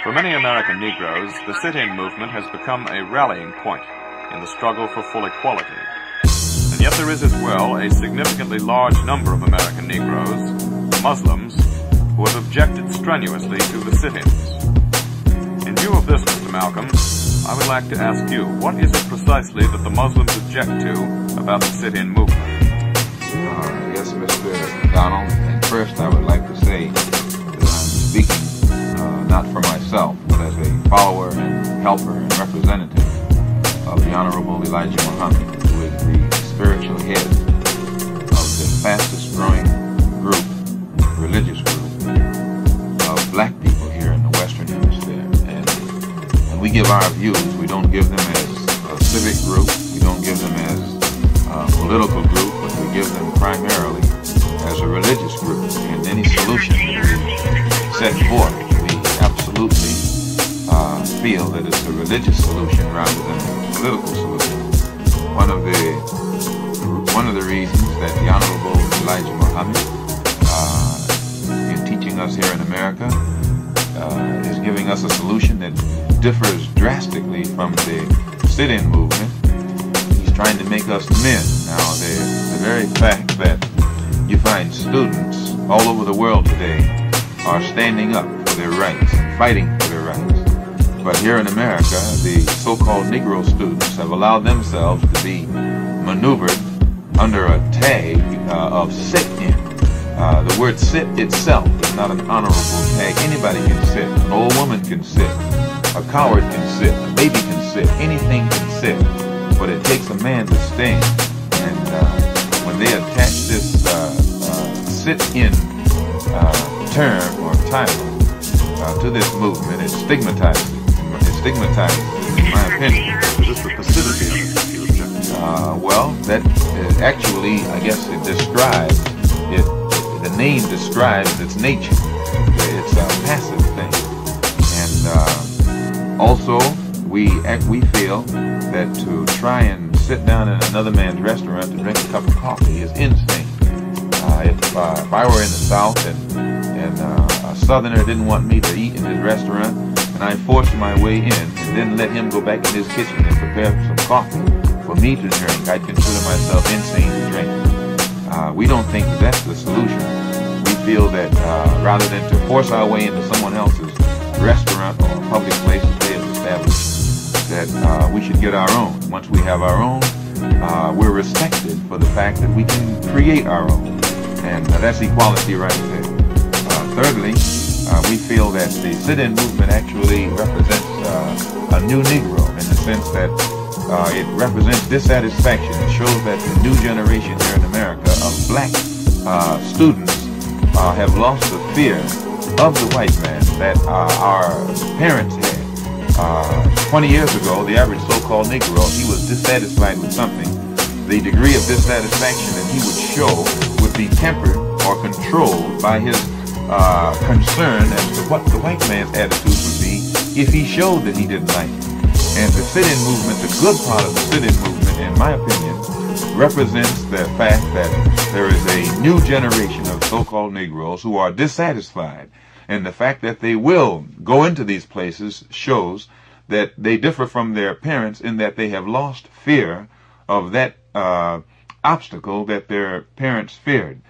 For many American Negroes, the sit-in movement has become a rallying point in the struggle for full equality. And yet there is as well a significantly large number of American Negroes, Muslims, who have objected strenuously to the sit-ins. In view of this, Mr. Malcolm, I would like to ask you, what is it precisely that the Muslims object to about the sit-in movement? Yes, Mr. Donald, and first I would like to say that I'm speaking not for myself, but as a follower and helper and representative of the Honorable Elijah Muhammad, who is the spiritual head of the fastest growing group, religious group, of black people here in the Western Hemisphere. And when we give our views, we don't give them as a civic group, we don't give them as a political group, but we give them primarily as a religious group. And any solution that we set forth, we absolutely feel that it's a religious solution rather than a political solution. One of the reasons that the Honorable Elijah Muhammad, in teaching us here in America, is giving us a solution that differs drastically from the sit-in movement. He's trying to make us men. Now, the very fact that you find students all over the world today are standing up for their rights and fighting for their rights. But here in America, the so-called Negro students have allowed themselves to be maneuvered under a tag of sit-in. The word sit itself is not an honorable tag. Anybody can sit. An old woman can sit. A coward can sit. A baby can sit. Anything can sit. But it takes a man to stand. And when they attach this sit-in term or title to this movement, it stigmatizes it. It stigmatizes it, in my opinion. Is this the passivity of it you object? Well, that actually, I guess it describes it. The name describes its nature. It's a passive thing. And also, we feel that to try and sit down in another man's restaurant to drink a cup of coffee is insane. If I were in the South and a Southerner didn't want me to eat in his restaurant, and I forced my way in and then let him go back in his kitchen and prepare some coffee for me to drink, I'd consider myself insane to drink. We don't think that that's the solution. We feel that rather than to force our way into someone else's restaurant or public place that they have established, that we should get our own. Once we have our own, we're respected for the fact that we can create our own. And that's equality right there. Thirdly, we feel that the sit-in movement actually represents a new Negro in the sense that it represents dissatisfaction. It shows that the new generation here in America of black students have lost the fear of the white man that our parents had. 20 years ago, the average so-called Negro, he was dissatisfied with something. The degree of dissatisfaction that he would show would be tempered or controlled by his concern as to what the white man's attitude would be if he showed that he didn't like it. And the sit-in movement, the good part of the sit-in movement, in my opinion, represents the fact that there is a new generation of so-called Negroes who are dissatisfied. And the fact that they will go into these places shows that they differ from their parents in that they have lost fear of that obstacle that their parents feared.